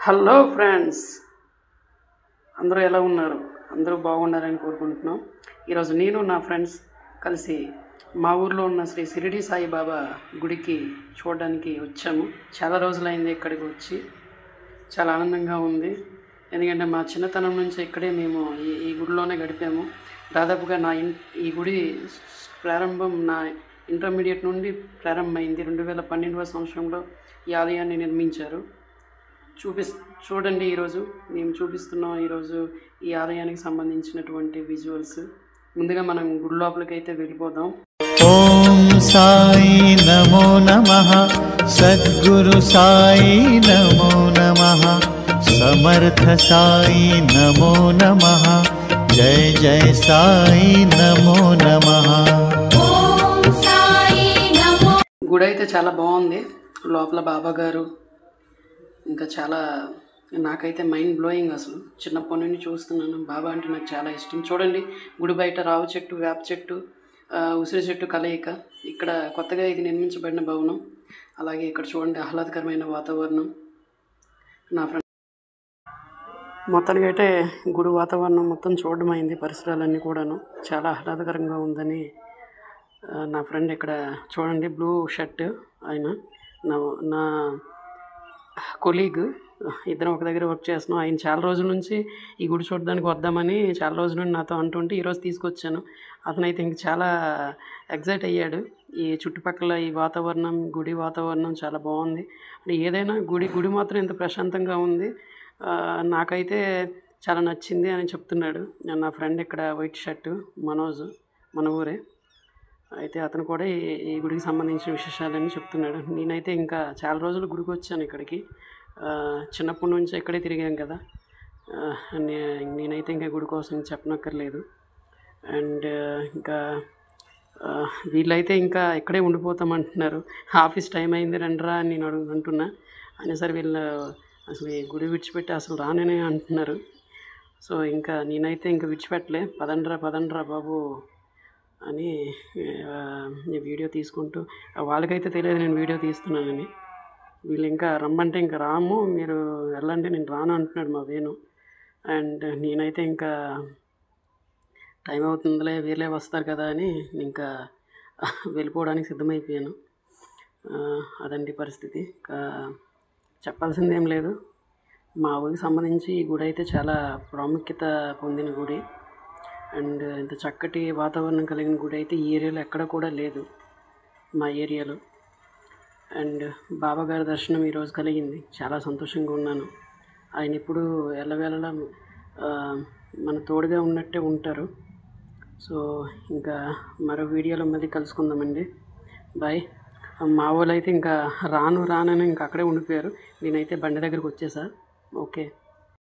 Hello friends, అందరూ ఎలా ఉన్నారు? అందరూ బాగున్నారని కోరుకుంటున్నాం. ఈరోజు నేను నా ఫ్రెండ్స్ కలిసి మా ఊర్లో ఉన్న శ్రీ షిరిడి సాయిబాబా గుడికి చూడడానికి వచ్చాము. చాలా రోజులైంది ఇక్కడికి వచ్చి, చాలా ఆనందంగా ఉంది. ఎందుకంటే మా చిన్నతనం నుంచి ఇక్కడే మేము ఈ గుడిలోనే గడిపాము. దాదాపుగా ఈ గుడి ప్రారంభం నా ఇంటర్మీడియట్ నుండి ప్రారంభమైంది. 2012వ సంవత్సరంలో ఈ ఆలయాన్ని నిర్మించారు. చూడండి, ఈరోజు మేము చూపిస్తున్నాం ఈరోజు ఈ ఆలయానికి సంబంధించినటువంటి విజువల్స్. ముందుగా మనం గుడి లోపలికి అయితే వెళ్ళిపోదాం. ఓం సాయి నమో నమః, సద్గురు సాయి నమో నమః, సమర్థ సాయి నమో నమః, జయ జయ సాయి నమో నమః. గుడి అయితే చాలా బాగుంది. లోపల బాబా గారు ఇంకా చాలా, నాకైతే మైండ్ బ్లోయింగ్. అసలు చిన్నప్పటి నుండి చూస్తున్నాను. బాబా అంటే నాకు చాలా ఇష్టం. చూడండి, గుడి బయట రావు చెట్టు, వేప చెట్టు, ఉసిరి చెట్టు కలయిక. ఇక్కడ కొత్తగా ఇది నిర్మించబడిన భవనం. అలాగే ఇక్కడ చూడండి, ఆహ్లాదకరమైన వాతావరణం. నా ఫ్రెండ్ మొత్తానికి అయితే గుడి వాతావరణం మొత్తం చూడడం అయింది. పరిసరాలన్నీ కూడాను చాలా ఆహ్లాదకరంగా ఉందని నా ఫ్రెండ్ ఇక్కడ చూడండి, బ్లూ షర్ట్ ఆయన నా కొలీగ్. ఇద్దరం ఒక దగ్గర వర్క్ చేస్తున్నాం. ఆయన చాలా రోజుల నుంచి ఈ గుడి చూడడానికి వద్దామని చాలా రోజుల నుండి నాతో అంటుంటే ఈరోజు తీసుకొచ్చాను. అతనైతే ఇంక చాలా ఎగ్జైట్ అయ్యాడు. ఈ చుట్టుపక్కల ఈ వాతావరణం, గుడి వాతావరణం చాలా బాగుంది. అంటే ఏదైనా గుడి మాత్రం ఇంత ప్రశాంతంగా ఉంది. నాకైతే చాలా నచ్చింది అని చెప్తున్నాడు. నా ఫ్రెండ్ ఇక్కడ వైట్ షర్టు మనోజ్, మన ఊరే. అయితే అతను కూడా ఈ గుడికి సంబంధించిన విశేషాలన్నీ చెప్తున్నాడు. నేనైతే ఇంకా చాలా రోజులు గుడికి వచ్చాను ఇక్కడికి. చిన్నప్పటి నుంచి ఇక్కడే తిరిగాం కదా. నేనైతే ఇంకా గుడి కోసం చెప్పనక్కర్లేదు. అండ్ ఇంకా వీళ్ళైతే ఇంకా ఇక్కడే ఉండిపోతామంటున్నారు. ఆఫీస్ టైం అయింది రండిరా అని నేను అంటున్నా. అయినా సరే వీళ్ళు అసలు ఈ గుడి విడిచిపెట్టి అసలు రాననే అంటున్నారు. సో ఇంకా నేనైతే ఇంకా విడిచిపెట్టలే. పదండ్రా బాబు అని వీడియో తీసుకుంటూ, వాళ్ళకైతే తెలియదు నేను వీడియో తీస్తున్నానని. వీళ్ళు ఇంకా రమ్మంటే ఇంకా రాము, మీరు వెళ్ళండి, నేను రాను అంటున్నాడు మా వేణు. అండ్ నేనైతే ఇంకా టైం అవుతుందిలే, వీళ్ళే వస్తారు కదా అని ఇంకా వెళ్ళిపోవడానికి సిద్ధమైపోయాను. అదండి పరిస్థితి. ఇంకా చెప్పాల్సిందేం లేదు. మా ఊరికి సంబంధించి ఈ గుడి అయితే చాలా ప్రాముఖ్యత పొందిన గుడి. అండ్ ఇంత చక్కటి వాతావరణం కలిగిన గుడి అయితే ఈ ఏరియాలో ఎక్కడ కూడా లేదు, మా ఏరియాలో. అండ్ బాబా గారి దర్శనం ఈరోజు కలిగింది. చాలా సంతోషంగా ఉన్నాను. ఆయన ఇప్పుడు ఎల్లవేళలా మన తోడుగా ఉన్నట్టే ఉంటారు. సో ఇంకా మరో వీడియోలో మళ్ళీ కలుసుకుందామండి. బాయ్. మా వాళ్ళు అయితే ఇంకా రానని ఇంకా అక్కడే ఉండిపోయారు. నేనైతే బండి దగ్గరికి వచ్చేసా. ఓకే.